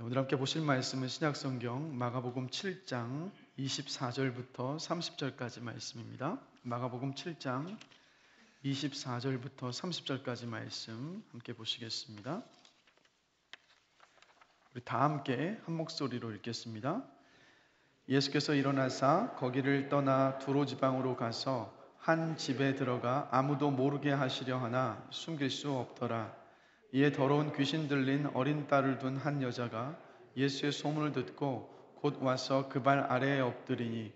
오늘 함께 보실 말씀은 신약성경 마가복음 7장 24절부터 30절까지 말씀입니다. 마가복음 7장 24절부터 30절까지 말씀 함께 보시겠습니다. 우리 다 함께 한 목소리로 읽겠습니다. 예수께서 일어나사 거기를 떠나 두로 지방으로 가서 한 집에 들어가 아무도 모르게 하시려 하나 숨길 수 없더라. 이에 더러운 귀신 들린 어린 딸을 둔 한 여자가 예수의 소문을 듣고 곧 와서 그 발 아래에 엎드리니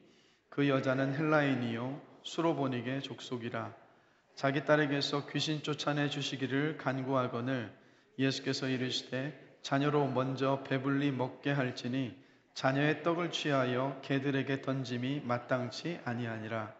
그 여자는 헬라인이요 수로보닉의 족속이라. 자기 딸에게서 귀신 쫓아내 주시기를 간구하거늘 예수께서 이르시되 자녀로 먼저 배불리 먹게 할지니 자녀의 떡을 취하여 개들에게 던짐이 마땅치 아니하니라.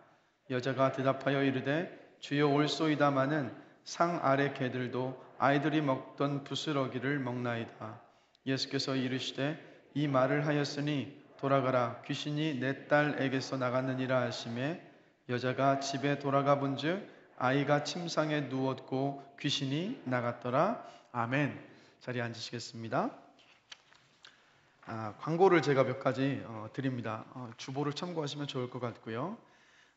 여자가 대답하여 이르되 주여 올소이다마는 상 아래 개들도 아이들이 먹던 부스러기를 먹나이다. 예수께서 이르시되 이 말을 하였으니 돌아가라 귀신이 내 딸에게서 나갔느니라 하시매 여자가 집에 돌아가 본즉 아이가 침상에 누웠고 귀신이 나갔더라. 아멘. 자리에 앉으시겠습니다. 광고를 제가 몇 가지 드립니다. 주보를 참고하시면 좋을 것 같고요.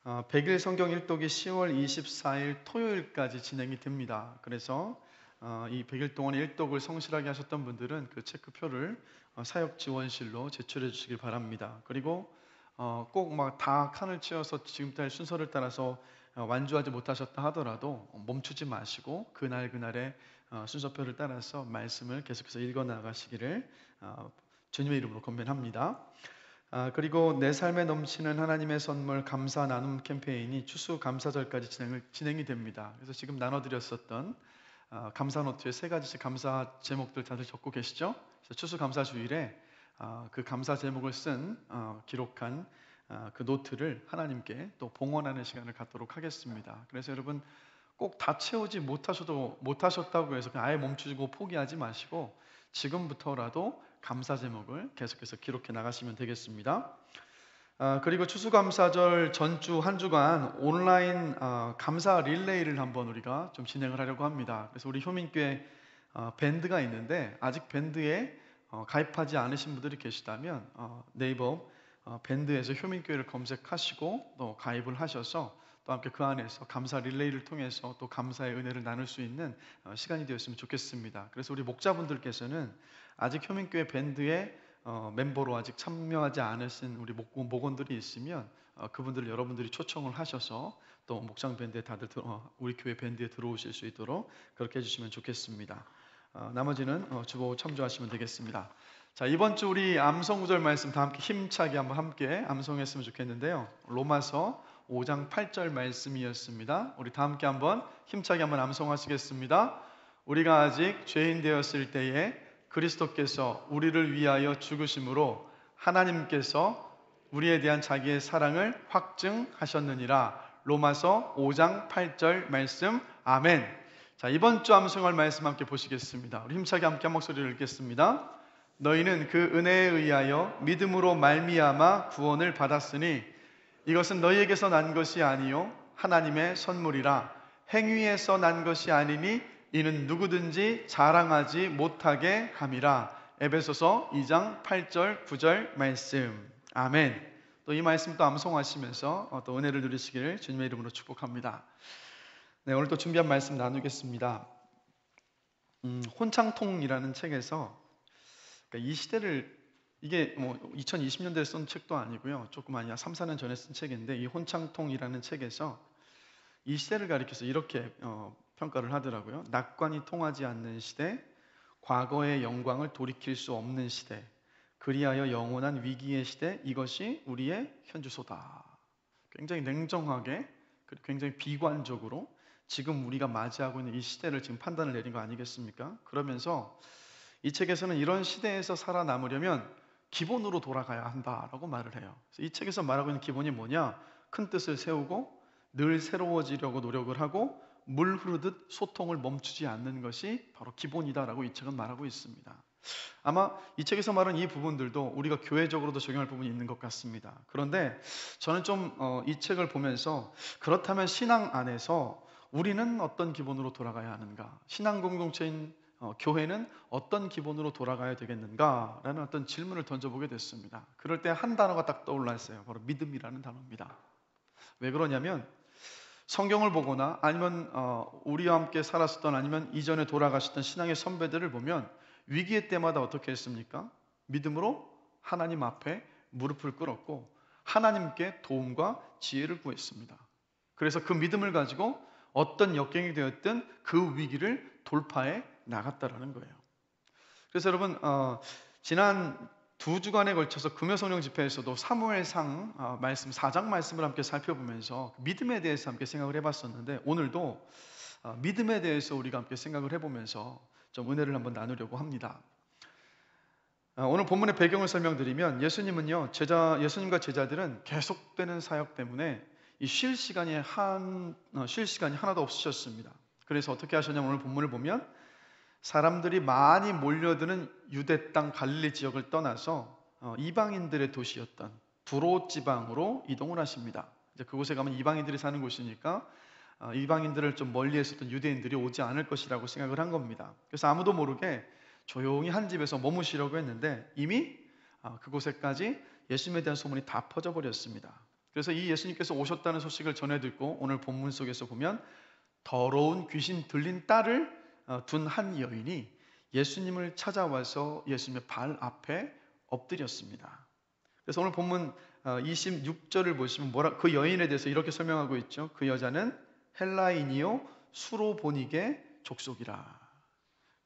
100일 성경 일독이 10월 24일 토요일까지 진행이 됩니다. 그래서 이 100일 동안 일독을 성실하게 하셨던 분들은 그 체크표를 사역지원실로 제출해 주시길 바랍니다. 그리고 꼭 막 다 칸을 채워서 지금까지 순서를 따라서 완주하지 못하셨다 하더라도 멈추지 마시고 그날의 순서표를 따라서 말씀을 계속해서 읽어 나가시기를 주님의 이름으로 권면합니다. 그리고 내 삶에 넘치는 하나님의 선물 감사 나눔 캠페인이 추수감사절까지 진행이 됩니다. 그래서 지금 나눠드렸었던 감사 노트에 세 가지씩 감사 제목들 다들 적고 계시죠? 그래서 추수감사주일에 그 감사 제목을 기록한 그 노트를 하나님께 또 봉헌하는 시간을 갖도록 하겠습니다. 그래서 여러분 꼭 다 채우지 못하셨다고 해서 아예 멈추고 포기하지 마시고 지금부터라도 감사 제목을 계속해서 기록해 나가시면 되겠습니다. 그리고 추수감사절 전주 한 주간 온라인 감사 릴레이를 한번 우리가 좀 진행을 하려고 합니다. 그래서 우리 효민교회 밴드가 있는데 아직 밴드에 가입하지 않으신 분들이 계시다면 네이버 밴드에서 효민교회를 검색하시고 또 가입을 하셔서 또 함께 그 안에서 감사 릴레이를 통해서 또 감사의 은혜를 나눌 수 있는 시간이 되었으면 좋겠습니다. 그래서 우리 목자분들께서는 아직 효민교회 밴드에 멤버로 아직 참여하지 않으신 우리 목원들이 있으면 그분들 여러분들이 초청을 하셔서 또 목장 밴드에 다들 우리 교회 밴드에 들어오실 수 있도록 그렇게 해주시면 좋겠습니다. 나머지는 주보 참조하시면 되겠습니다. 자, 이번 주 우리 암송 구절 말씀 다 함께 힘차게 함께 암송했으면 좋겠는데요. 로마서 5장 8절 말씀이었습니다. 우리 다 함께 힘차게 한번 암송하시겠습니다. 우리가 아직 죄인 되었을 때에 그리스도께서 우리를 위하여 죽으심으로 하나님께서 우리에 대한 자기의 사랑을 확증하셨느니라. 로마서 5장 8절 말씀. 아멘. 자, 이번 주 암송할 말씀 함께 보시겠습니다. 우리 힘차게 함께 한 목소리를 읽겠습니다. 너희는 그 은혜에 의하여 믿음으로 말미암아 구원을 받았으니 이것은 너희에게서 난 것이 아니요 하나님의 선물이라. 행위에서 난 것이 아니니 이는 누구든지 자랑하지 못하게 함이라. 에베소서 2장 8절 9절 말씀. 아멘. 또 이 말씀 또 암송하시면서 또 은혜를 누리시기를 주님의 이름으로 축복합니다. 네, 오늘 또 준비한 말씀 나누겠습니다. 혼창통이라는 책에서 이 시대를 이게 2020년대에 쓴 책도 아니고요. 조금 3, 4년 전에 쓴 책인데 이 혼창통이라는 책에서 이 시대를 가리켜서 이렇게 평가를 하더라고요. 낙관이 통하지 않는 시대, 과거의 영광을 돌이킬 수 없는 시대, 그리하여 영원한 위기의 시대, 이것이 우리의 현주소다. 굉장히 냉정하게 그리고 굉장히 비관적으로 지금 우리가 맞이하고 있는 이 시대를 지금 판단을 내린 거 아니겠습니까? 그러면서 이 책에서는 이런 시대에서 살아남으려면 기본으로 돌아가야 한다라고 말을 해요. 그래서 이 책에서 말하고 있는 기본이 뭐냐? 큰 뜻을 세우고 늘 새로워지려고 노력을 하고 물 흐르듯 소통을 멈추지 않는 것이 바로 기본이다라고 이 책은 말하고 있습니다. 아마 이 책에서 말하는 이 부분들도 우리가 교회적으로도 적용할 부분이 있는 것 같습니다. 그런데 저는 좀 이 책을 보면서 그렇다면 신앙 안에서 우리는 어떤 기본으로 돌아가야 하는가? 신앙 공동체인 교회는 어떤 기본으로 돌아가야 되겠는가라는 어떤 질문을 던져보게 됐습니다. 그럴 때 한 단어가 딱 떠올랐어요. 바로 믿음이라는 단어입니다. 왜 그러냐면 성경을 보거나 아니면 우리와 함께 살았었던 아니면 이전에 돌아가셨던 신앙의 선배들을 보면 위기의 때마다 어떻게 했습니까? 믿음으로 하나님 앞에 무릎을 꿇었고 하나님께 도움과 지혜를 구했습니다. 그래서 그 믿음을 가지고 어떤 역경이 되었든 그 위기를 돌파해 나갔다라는 거예요. 그래서 여러분 지난 2주간에 걸쳐서 금요성령 집회에서도 사무엘상 말씀 4장 말씀을 함께 살펴보면서 믿음에 대해서 함께 생각을 해봤었는데 오늘도 믿음에 대해서 우리가 함께 생각을 해보면서 좀 은혜를 한번 나누려고 합니다. 오늘 본문의 배경을 설명드리면 예수님과 제자들은 계속되는 사역 때문에 쉴 시간이 하나도 없으셨습니다. 그래서 어떻게 하셨냐면 오늘 본문을 보면 사람들이 많이 몰려드는 유대 땅 갈릴리 지역을 떠나서 이방인들의 도시였던 두로 지방으로 이동을 하십니다. 이제 그곳에 가면 이방인들이 사는 곳이니까 이방인들을 좀 멀리에서 있던 유대인들이 오지 않을 것이라고 생각을 한 겁니다. 그래서 아무도 모르게 조용히 한 집에서 머무시려고 했는데 이미 그곳에까지 예수님에 대한 소문이 다 퍼져버렸습니다. 그래서 이 예수님께서 오셨다는 소식을 전해 듣고 오늘 본문 속에서 보면 더러운 귀신 들린 딸을 둔 한 여인이 예수님을 찾아와서 예수님의 발 앞에 엎드렸습니다. 그래서 오늘 본문 26절을 보시면 그 여인에 대해서 이렇게 설명하고 있죠. 그 여자는 헬라인이요 수로보니게 족속이라.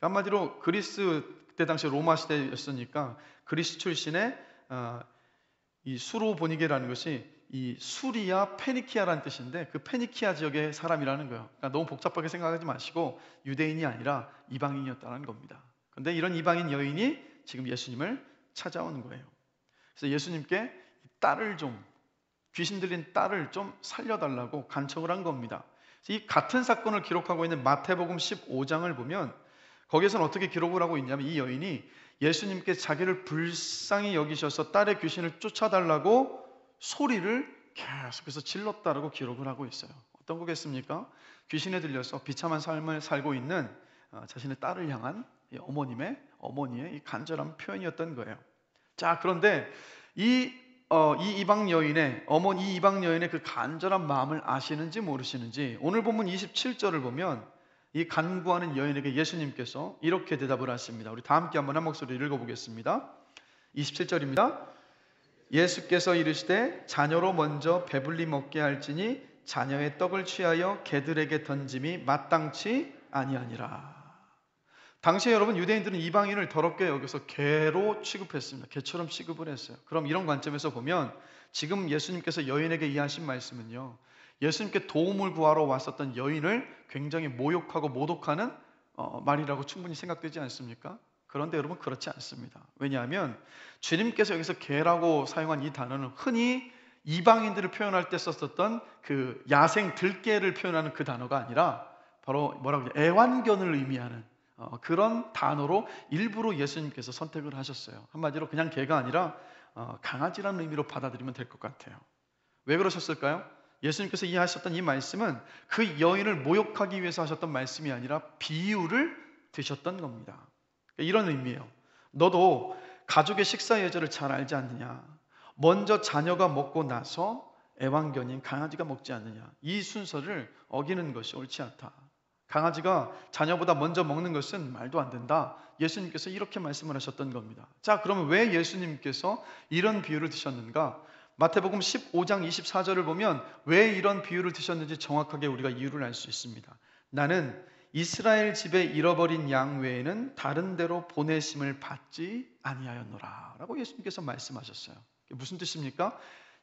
한마디로 그리스 그때 당시 로마 시대였으니까 그리스 출신의 이 수로보니게라는 것이 이 수리아 페니키아라는 뜻인데 그 페니키아 지역의 사람이라는 거예요. 그러니까 너무 복잡하게 생각하지 마시고 유대인이 아니라 이방인이었다는 겁니다. 그런데 이런 이방인 여인이 지금 예수님을 찾아오는 거예요. 그래서 예수님께 귀신 들린 딸을 좀 살려달라고 간청을 한 겁니다. 이 같은 사건을 기록하고 있는 마태복음 15장을 보면 거기에서는 어떻게 기록을 하고 있냐면 이 여인이 예수님께 자기를 불쌍히 여기셔서 딸의 귀신을 쫓아달라고 소리를 계속해서 질렀다라고 기록을 하고 있어요. 어떤 거겠습니까? 귀신에 들려서 비참한 삶을 살고 있는 자신의 딸을 향한 어머니의 이 간절한 표현이었던 거예요. 자, 그런데 이 이방 여인의 그 간절한 마음을 아시는지 모르시는지 오늘 본문 27절을 보면 이 간구하는 여인에게 예수님께서 이렇게 대답을 하십니다. 우리 다 함께 한번 한 목소리로 읽어보겠습니다. 27절입니다. 예수께서 이르시되 자녀로 먼저 배불리 먹게 할지니 자녀의 떡을 취하여 개들에게 던짐이 마땅치 아니하니라. 당시에 여러분 유대인들은 이방인을 더럽게 여겨서 개로 취급했습니다. 개처럼 취급을 했어요. 그럼 이런 관점에서 보면 지금 예수님께서 여인에게 이해하신 말씀은요, 예수님께 도움을 구하러 왔었던 여인을 굉장히 모욕하고 모독하는 말이라고 충분히 생각되지 않습니까? 그런데 여러분 그렇지 않습니다. 왜냐하면 주님께서 여기서 개라고 사용한 이 단어는 흔히 이방인들을 표현할 때 썼었던 그 야생 들개를 표현하는 그 단어가 아니라 바로 뭐라고 하죠? 애완견을 의미하는 그런 단어로 일부러 예수님께서 선택을 하셨어요. 한마디로 그냥 개가 아니라 강아지라는 의미로 받아들이면 될 것 같아요. 왜 그러셨을까요? 예수님께서 이해하셨던 이 말씀은 그 여인을 모욕하기 위해서 하셨던 말씀이 아니라 비유를 드셨던 겁니다. 이런 의미예요. 너도 가족의 식사 예절을 잘 알지 않느냐? 먼저 자녀가 먹고 나서 애완견인 강아지가 먹지 않느냐? 이 순서를 어기는 것이 옳지 않다. 강아지가 자녀보다 먼저 먹는 것은 말도 안 된다. 예수님께서 이렇게 말씀을 하셨던 겁니다. 자, 그러면 왜 예수님께서 이런 비유를 드셨는가? 마태복음 15장 24절을 보면 왜 이런 비유를 드셨는지 정확하게 우리가 이유를 알 수 있습니다. 나는 이스라엘 집에 잃어버린 양 외에는 다른 데로 보내심을 받지 아니하였노라 라고 예수님께서 말씀하셨어요. 무슨 뜻입니까?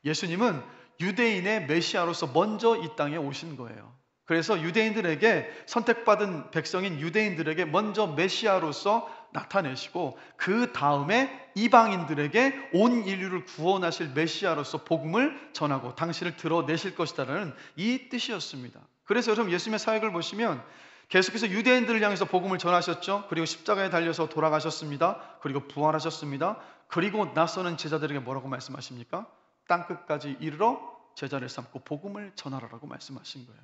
예수님은 유대인의 메시아로서 먼저 이 땅에 오신 거예요. 그래서 유대인들에게 선택받은 백성인 유대인들에게 먼저 메시아로서 나타내시고 그 다음에 이방인들에게 온 인류를 구원하실 메시아로서 복음을 전하고 당신을 드러내실 것이다라는 이 뜻이었습니다. 그래서 여러분 예수님의 사역을 보시면 계속해서 유대인들을 향해서 복음을 전하셨죠. 그리고 십자가에 달려서 돌아가셨습니다. 그리고 부활하셨습니다. 그리고 나서는 제자들에게 뭐라고 말씀하십니까? 땅끝까지 이르러 제자를 삼고 복음을 전하라라고 말씀하신 거예요.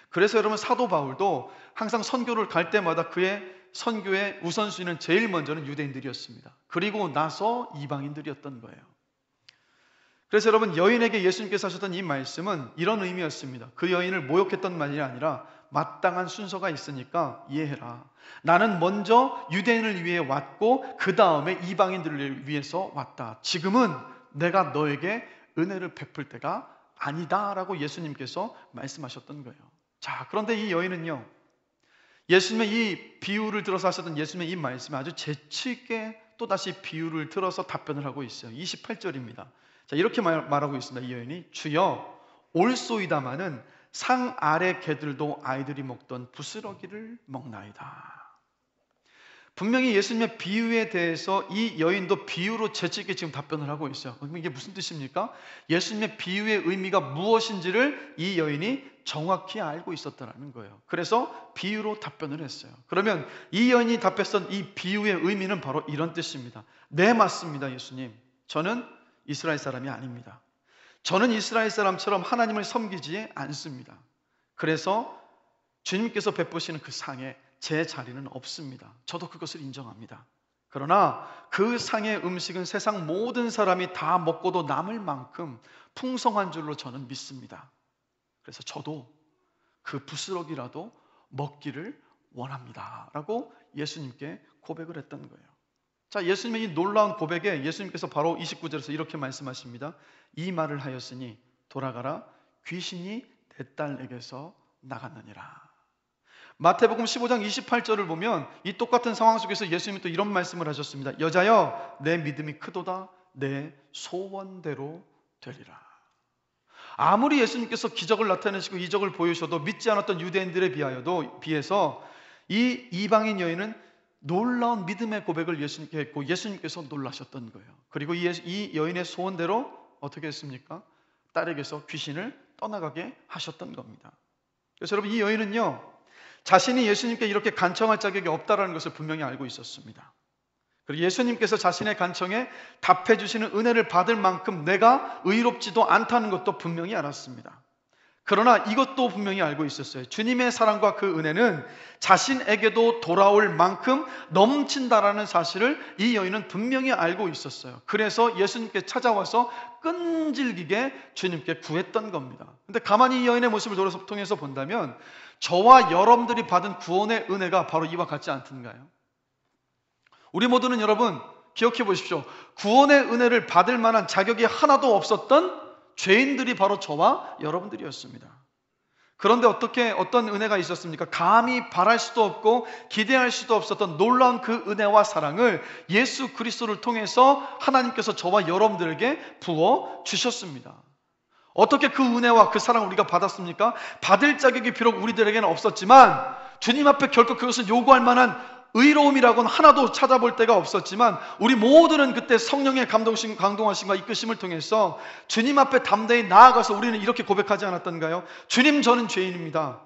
그래서 여러분 사도 바울도 항상 선교를 갈 때마다 그의 선교의 우선순위는 제일 먼저는 유대인들이었습니다. 그리고 나서 이방인들이었던 거예요. 그래서 여러분 여인에게 예수님께서 하셨던 이 말씀은 이런 의미였습니다. 그 여인을 모욕했던 말이 아니라 마땅한 순서가 있으니까 이해해라. 나는 먼저 유대인을 위해 왔고 그 다음에 이방인들을 위해서 왔다. 지금은 내가 너에게 은혜를 베풀 때가 아니다 라고 예수님께서 말씀하셨던 거예요. 자, 그런데 이 여인은요, 예수님의 이 비유를 들어서 하셨던 예수님의 이 말씀에 아주 재치 있게 또다시 비유를 들어서 답변을 하고 있어요. 28절입니다. 자, 이렇게 말하고 있습니다. 이 여인이 주여 올소이다마는 상 아래 개들도 아이들이 먹던 부스러기를 먹나이다. 분명히 예수님의 비유에 대해서 이 여인도 비유로 재치 있게 지금 답변을 하고 있어요. 그럼 이게 무슨 뜻입니까? 예수님의 비유의 의미가 무엇인지를 이 여인이 정확히 알고 있었다는 거예요. 그래서 비유로 답변을 했어요. 그러면 이 여인이 답했던 이 비유의 의미는 바로 이런 뜻입니다. 네, 맞습니다, 예수님. 저는 이스라엘 사람이 아닙니다. 저는 이스라엘 사람처럼 하나님을 섬기지 않습니다. 그래서 주님께서 베푸시는 그 상에 제 자리는 없습니다. 저도 그것을 인정합니다. 그러나 그 상의 음식은 세상 모든 사람이 다 먹고도 남을 만큼 풍성한 줄로 저는 믿습니다. 그래서 저도 그 부스러기라도 먹기를 원합니다 라고 예수님께 고백을 했던 거예요. 자, 예수님의 이 놀라운 고백에 예수님께서 바로 29절에서 이렇게 말씀하십니다. 이 말을 하였으니 돌아가라, 귀신이 내 딸에게서 나갔느니라. 마태복음 15장 28절을 보면 이 똑같은 상황 속에서 예수님이 또 이런 말씀을 하셨습니다. 여자여, 내 믿음이 크도다, 내 소원대로 되리라. 아무리 예수님께서 기적을 나타내시고 이적을 보이셔도 믿지 않았던 유대인들에 비해서 이 이방인 여인은 놀라운 믿음의 고백을 예수님께 했고 예수님께서 놀라셨던 거예요. 그리고 이 여인의 소원대로 어떻게 했습니까? 딸에게서 귀신을 떠나가게 하셨던 겁니다. 그래서 여러분 이 여인은요, 자신이 예수님께 이렇게 간청할 자격이 없다는 것을 분명히 알고 있었습니다. 그리고 예수님께서 자신의 간청에 답해 주시는 은혜를 받을 만큼 내가 의롭지도 않다는 것도 분명히 알았습니다. 그러나 이것도 분명히 알고 있었어요. 주님의 사랑과 그 은혜는 자신에게도 돌아올 만큼 넘친다라는 사실을 이 여인은 분명히 알고 있었어요. 그래서 예수님께 찾아와서 끈질기게 주님께 구했던 겁니다. 근데 가만히 이 여인의 모습을 통해서 본다면 저와 여러분들이 받은 구원의 은혜가 바로 이와 같지 않던가요? 우리 모두는 여러분 기억해 보십시오. 구원의 은혜를 받을 만한 자격이 하나도 없었던 죄인들이 바로 저와 여러분들이었습니다. 그런데 어떤 은혜가 있었습니까? 감히 바랄 수도 없고 기대할 수도 없었던 놀라운 그 은혜와 사랑을 예수 그리스도를 통해서 하나님께서 저와 여러분들에게 부어 주셨습니다. 어떻게 그 은혜와 그 사랑을 우리가 받았습니까? 받을 자격이 비록 우리들에게는 없었지만 주님 앞에 결코 그것을 요구할 만한 의로움이라고는 하나도 찾아볼 데가 없었지만 우리 모두는 그때 성령의 감동하심과 이끄심을 통해서 주님 앞에 담대히 나아가서 우리는 이렇게 고백하지 않았던가요? 주님, 저는 죄인입니다.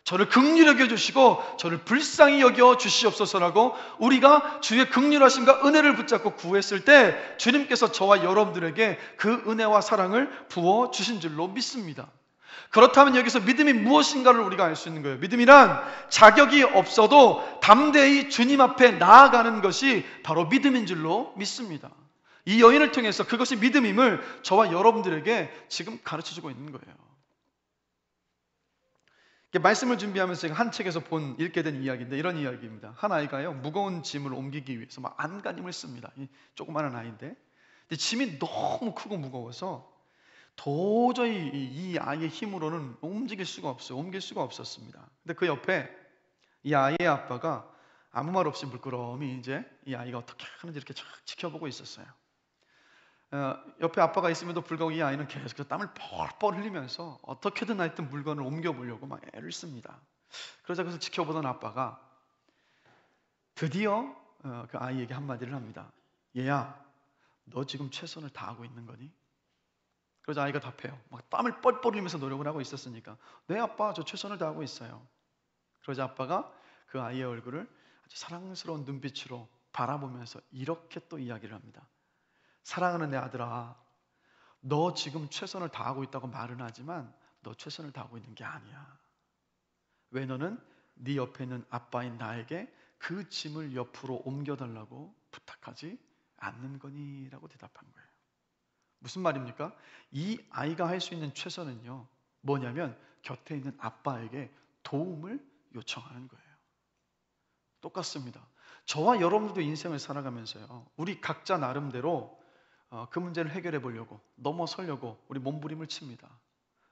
저를 긍휼히 여겨주시고 저를 불쌍히 여겨 주시옵소서라고 우리가 주의 긍휼하심과 은혜를 붙잡고 구했을 때 주님께서 저와 여러분들에게 그 은혜와 사랑을 부어 주신 줄로 믿습니다. 그렇다면 여기서 믿음이 무엇인가를 우리가 알 수 있는 거예요. 믿음이란 자격이 없어도 담대히 주님 앞에 나아가는 것이 바로 믿음인 줄로 믿습니다. 이 여인을 통해서 그것이 믿음임을 저와 여러분들에게 지금 가르쳐주고 있는 거예요. 말씀을 준비하면서 제가 한 책에서 읽게 된 이야기인데 이런 이야기입니다. 한 아이가요, 무거운 짐을 옮기기 위해서 막 안간힘을 씁니다. 조그마한 아이인데 근데 짐이 너무 크고 무거워서 도저히 이 아이의 힘으로는 옮길 수가 없었습니다. 근데 그 옆에 이 아이의 아빠가 아무 말 없이 물끄러미 이제 이 아이가 어떻게 하는지 이렇게 쫙 지켜보고 있었어요. 옆에 아빠가 있음에도 불구하고 이 아이는 계속해서 땀을 뻘뻘 흘리면서 어떻게든 하여튼 물건을 옮겨보려고 막 애를 씁니다. 그러자 그래서 지켜보던 아빠가 드디어 그 아이에게 한마디를 합니다. 얘야, 너 지금 최선을 다하고 있는 거니? 그러자 아이가 답해요. 막 땀을 뻘뻘 흘리면서 노력을 하고 있었으니까 네 아빠, 저 최선을 다하고 있어요. 그러자 아빠가 그 아이의 얼굴을 아주 사랑스러운 눈빛으로 바라보면서 이렇게 또 이야기를 합니다. 사랑하는 내 아들아, 너 지금 최선을 다하고 있다고 말은 하지만 너 최선을 다하고 있는 게 아니야. 왜 너는 네 옆에 있는 아빠인 나에게 그 짐을 옆으로 옮겨달라고 부탁하지 않는 거니? 라고 대답한 거예요. 무슨 말입니까? 이 아이가 할 수 있는 최선은요, 뭐냐면 곁에 있는 아빠에게 도움을 요청하는 거예요. 똑같습니다. 저와 여러분들도 인생을 살아가면서요, 우리 각자 나름대로 그 문제를 해결해 보려고, 넘어서려고 우리 몸부림을 칩니다.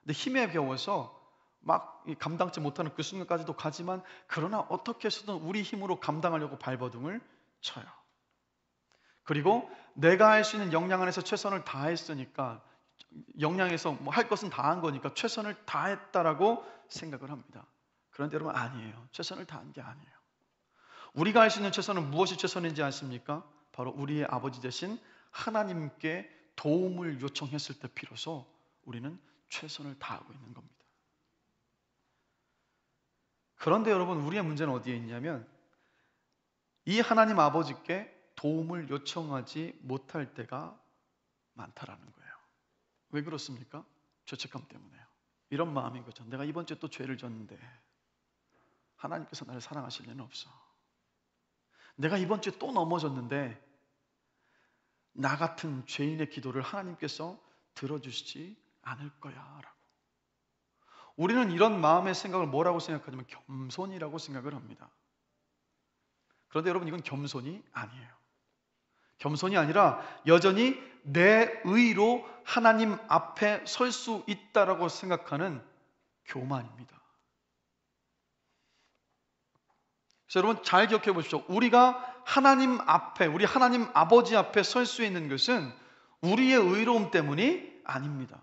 근데 힘에 겨워서 막 감당치 못하는 그 순간까지도 가지만, 그러나 어떻게 해서든 우리 힘으로 감당하려고 발버둥을 쳐요. 그리고 내가 할 수 있는 역량 안에서 최선을 다했으니까, 역량에서 뭐 할 것은 다 한 거니까 최선을 다했다라고 생각을 합니다. 그런데 여러분, 아니에요. 최선을 다한 게 아니에요. 우리가 할 수 있는 최선은 무엇이 최선인지 아십니까? 바로 우리의 아버지 되신 하나님께 도움을 요청했을 때 비로소 우리는 최선을 다하고 있는 겁니다. 그런데 여러분, 우리의 문제는 어디에 있냐면, 이 하나님 아버지께 도움을 요청하지 못할 때가 많다라는 거예요. 왜 그렇습니까? 죄책감 때문에요. 이런 마음인 거죠. 내가 이번 주에 또 죄를 졌는데 하나님께서 나를 사랑하실 리는 없어. 내가 이번 주에 또 넘어졌는데 나 같은 죄인의 기도를 하나님께서 들어주시지 않을 거야 라고. 우리는 이런 마음의 생각을 뭐라고 생각하냐면 겸손이라고 생각을 합니다. 그런데 여러분, 이건 겸손이 아니에요. 겸손이 아니라 여전히 내 의로 하나님 앞에 설 수 있다라고 생각하는 교만입니다. 그래서 여러분, 잘 기억해 보십시오. 우리가 하나님 앞에, 우리 하나님 아버지 앞에 설 수 있는 것은 우리의 의로움 때문이 아닙니다.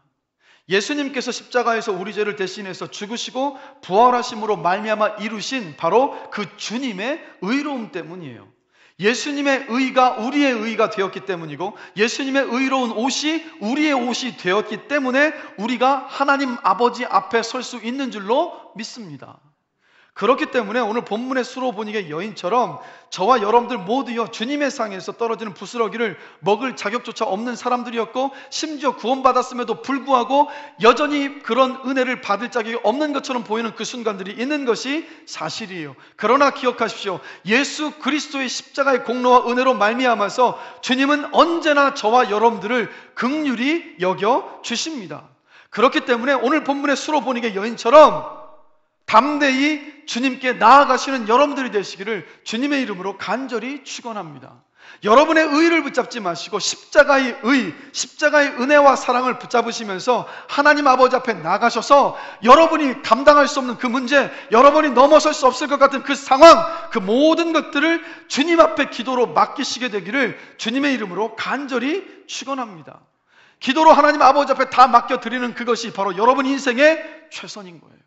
예수님께서 십자가에서 우리 죄를 대신해서 죽으시고 부활하심으로 말미암아 이루신 바로 그 주님의 의로움 때문이에요. 예수님의 의가 우리의 의가 되었기 때문이고, 예수님의 의로운 옷이 우리의 옷이 되었기 때문에 우리가 하나님 아버지 앞에 설 수 있는 줄로 믿습니다. 그렇기 때문에 오늘 본문의 수로보니게 여인처럼 저와 여러분들 모두요, 주님의 상에서 떨어지는 부스러기를 먹을 자격조차 없는 사람들이었고, 심지어 구원받았음에도 불구하고 여전히 그런 은혜를 받을 자격이 없는 것처럼 보이는 그 순간들이 있는 것이 사실이에요. 그러나 기억하십시오. 예수 그리스도의 십자가의 공로와 은혜로 말미암아서 주님은 언제나 저와 여러분들을 긍휼히 여겨 주십니다. 그렇기 때문에 오늘 본문의 수로보니게 여인처럼 담대히 주님께 나아가시는 여러분들이 되시기를 주님의 이름으로 간절히 축원합니다. 여러분의 의를 붙잡지 마시고 십자가의 의, 십자가의 은혜와 사랑을 붙잡으시면서 하나님 아버지 앞에 나가셔서 여러분이 감당할 수 없는 그 문제, 여러분이 넘어설 수 없을 것 같은 그 상황, 그 모든 것들을 주님 앞에 기도로 맡기시게 되기를 주님의 이름으로 간절히 축원합니다. 기도로 하나님 아버지 앞에 다 맡겨드리는 그것이 바로 여러분 인생의 최선인 거예요.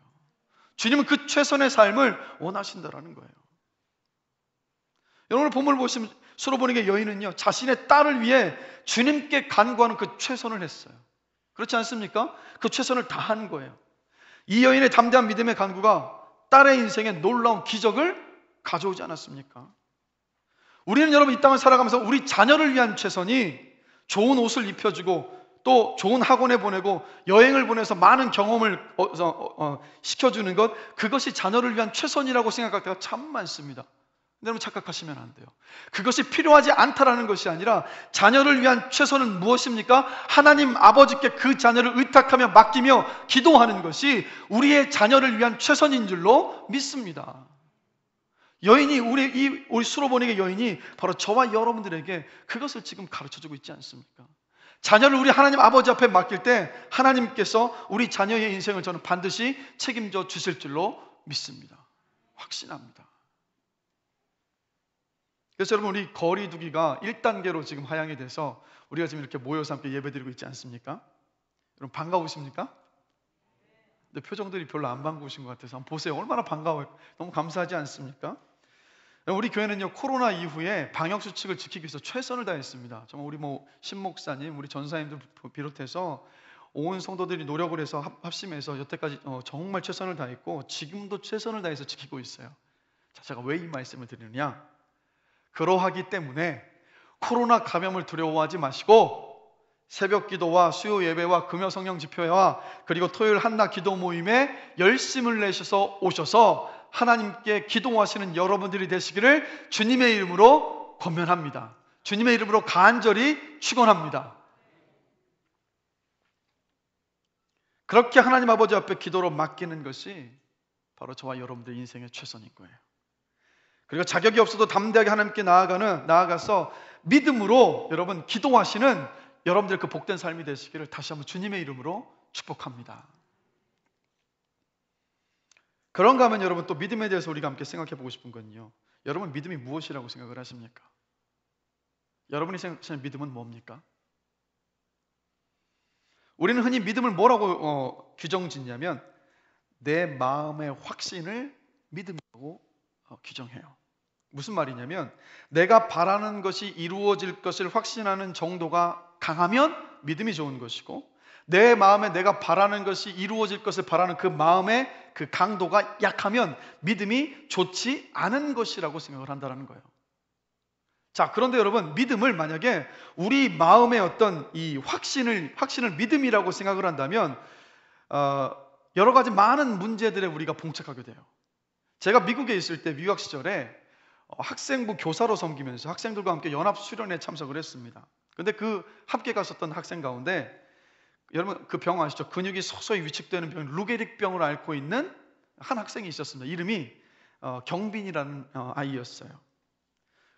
주님은 그 최선의 삶을 원하신다라는 거예요. 여러분, 본문을 보시면 수로보니게 여인은요, 자신의 딸을 위해 주님께 간구하는 그 최선을 했어요. 그렇지 않습니까? 그 최선을 다한 거예요. 이 여인의 담대한 믿음의 간구가 딸의 인생에 놀라운 기적을 가져오지 않았습니까? 우리는 여러분, 이 땅을 살아가면서 우리 자녀를 위한 최선이 좋은 옷을 입혀주고 또 좋은 학원에 보내고 여행을 보내서 많은 경험을 시켜주는 것, 그것이 자녀를 위한 최선이라고 생각할 때가 참 많습니다. 근데 여러분, 착각하시면 안 돼요. 그것이 필요하지 않다라는 것이 아니라 자녀를 위한 최선은 무엇입니까? 하나님 아버지께 그 자녀를 의탁하며 맡기며 기도하는 것이 우리의 자녀를 위한 최선인 줄로 믿습니다. 여인이 우리 수로보니게 여인이 바로 저와 여러분들에게 그것을 지금 가르쳐주고 있지 않습니까? 자녀를 우리 하나님 아버지 앞에 맡길 때 하나님께서 우리 자녀의 인생을 저는 반드시 책임져 주실 줄로 믿습니다. 확신합니다. 그래서 여러분, 우리 거리두기가 1단계로 지금 하향이 돼서 우리가 지금 이렇게 모여서 함께 예배드리고 있지 않습니까? 여러분, 반가우십니까? 근데 표정들이 별로 안 반가우신 것 같아서 한번 보세요. 얼마나 반가워요. 너무 감사하지 않습니까? 우리 교회는요, 코로나 이후에 방역수칙을 지키기 위해서 최선을 다했습니다. 정말 우리 신목사님, 우리 전사님들 비롯해서 온 성도들이 노력을 해서 합심해서 여태까지 정말 최선을 다했고 지금도 최선을 다해서 지키고 있어요. 자, 제가 왜 이 말씀을 드리느냐? 그러하기 때문에 코로나 감염을 두려워하지 마시고 새벽 기도와 수요 예배와 금요 성령 집회와 그리고 토요일 한낮 기도 모임에 열심을 내셔서 오셔서 하나님께 기도하시는 여러분들이 되시기를 주님의 이름으로 권면합니다. 주님의 이름으로 간절히 축원합니다. 그렇게 하나님 아버지 앞에 기도로 맡기는 것이 바로 저와 여러분들의 인생의 최선인 거예요. 그리고 자격이 없어도 담대하게 하나님께 나아가서 믿음으로 여러분 기도하시는 여러분들 그 복된 삶이 되시기를 다시 한번 주님의 이름으로 축복합니다. 그런가 하면 여러분 또 믿음에 대해서 우리가 함께 생각해 보고 싶은 건요, 여러분 믿음이 무엇이라고 생각을 하십니까? 여러분이 생각하시는 믿음은 뭡니까? 우리는 흔히 믿음을 뭐라고 규정짓냐면 내 마음의 확신을 믿음이라고 규정해요. 무슨 말이냐면 내가 바라는 것이 이루어질 것을 확신하는 정도가 강하면 믿음이 좋은 것이고, 내 마음에 내가 바라는 것이 이루어질 것을 바라는 그 마음의 그 강도가 약하면 믿음이 좋지 않은 것이라고 생각을 한다는 거예요. 자, 그런데 여러분, 믿음을 만약에 우리 마음의 어떤 이 확신을 믿음이라고 생각을 한다면 여러 가지 많은 문제들에 우리가 봉착하게 돼요. 제가 미국에 있을 때 유학 시절에 학생부 교사로 섬기면서 학생들과 함께 연합 수련회에 참석을 했습니다. 근데 그 함께 갔었던 학생 가운데 여러분 그 병 아시죠? 근육이 서서히 위축되는 병, 루게릭병을 앓고 있는 한 학생이 있었습니다. 이름이 경빈이라는 아이였어요.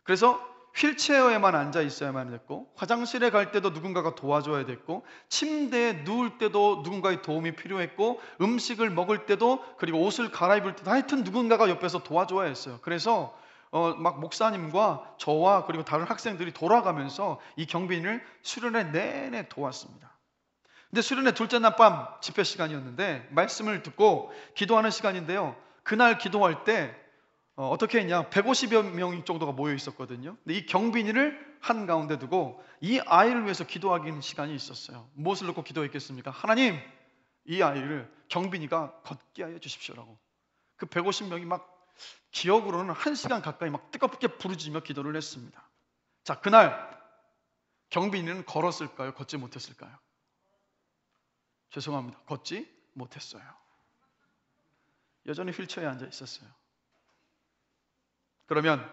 그래서 휠체어에만 앉아 있어야만 됐고, 화장실에 갈 때도 누군가가 도와줘야 됐고, 침대에 누울 때도 누군가의 도움이 필요했고, 음식을 먹을 때도, 그리고 옷을 갈아입을 때도 하여튼 누군가가 옆에서 도와줘야 했어요. 그래서 막 목사님과 저와 그리고 다른 학생들이 돌아가면서 이 경빈을 수련회 내내 도왔습니다. 근데 수련회 둘째 날 밤 집회 시간이었는데 말씀을 듣고 기도하는 시간인데요, 그날 기도할 때 어떻게 했냐, 150여 명 정도가 모여 있었거든요. 근데 이 경빈이를 한가운데 두고 이 아이를 위해서 기도하기는 시간이 있었어요. 무엇을 놓고 기도했겠습니까? 하나님, 이 아이를 경빈이가 걷게 하여 주십시오라고. 그 150명이 막 기억으로는 1시간 가까이 막 뜨겁게 부르짖으며 기도를 했습니다. 자, 그날 경빈이는 걸었을까요? 걷지 못했을까요? 죄송합니다. 걷지 못했어요. 여전히 휠체어에 앉아 있었어요. 그러면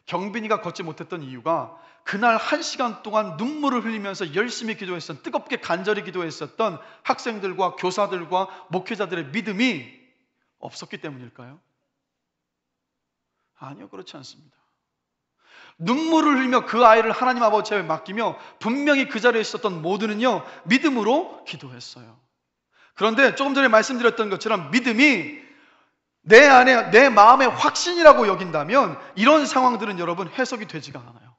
경빈이가 걷지 못했던 이유가 그날 1시간 동안 눈물을 흘리면서 열심히 기도했던, 뜨겁게 간절히 기도했었던 학생들과 교사들과 목회자들의 믿음이 없었기 때문일까요? 아니요, 그렇지 않습니다. 눈물을 흘리며 그 아이를 하나님 아버지 앞에 맡기며 분명히 그 자리에 있었던 모두는요, 믿음으로 기도했어요. 그런데 조금 전에 말씀드렸던 것처럼 믿음이 내 안에 내 마음의 확신이라고 여긴다면 이런 상황들은 여러분 해석이 되지가 않아요.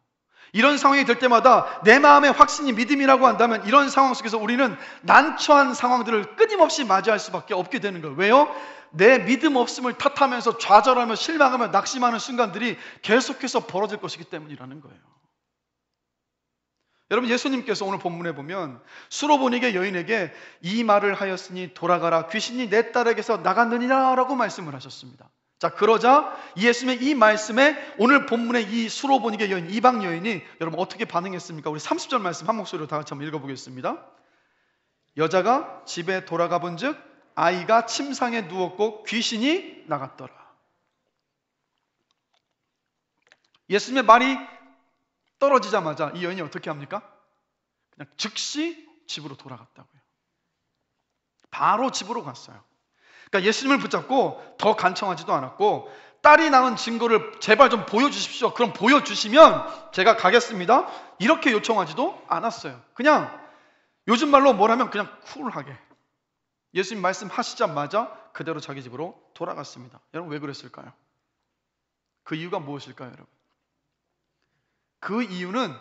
이런 상황이 될 때마다 내 마음의 확신이 믿음이라고 한다면 이런 상황 속에서 우리는 난처한 상황들을 끊임없이 맞이할 수밖에 없게 되는 거예요. 왜요? 내 믿음 없음을 탓하면서 좌절하며 실망하며 낙심하는 순간들이 계속해서 벌어질 것이기 때문이라는 거예요. 여러분, 예수님께서 오늘 본문에 보면 수로보니게 여인에게 이 말을 하였으니 돌아가라, 귀신이 내 딸에게서 나갔느니라 라고 말씀을 하셨습니다. 자, 그러자 예수님의 이 말씀에 오늘 본문의 이 수로보니게 여인, 이방 여인이 여러분 어떻게 반응했습니까? 우리 30절 말씀 한 목소리로 다 같이 한번 읽어보겠습니다. 여자가 집에 돌아가 본즉 아이가 침상에 누웠고 귀신이 나갔더라. 예수님의 말이 떨어지자마자 이 여인이 어떻게 합니까? 그냥 즉시 집으로 돌아갔다고요. 바로 집으로 갔어요. 그러니까 예수님을 붙잡고 더 간청하지도 않았고, 딸이 낳은 증거를 제발 좀 보여주십시오. 그럼 보여주시면 제가 가겠습니다. 이렇게 요청하지도 않았어요. 그냥 요즘 말로 뭐라면 그냥 쿨하게 예수님 말씀하시자마자 그대로 자기 집으로 돌아갔습니다. 여러분, 왜 그랬을까요? 그 이유가 무엇일까요, 여러분? 그 이유는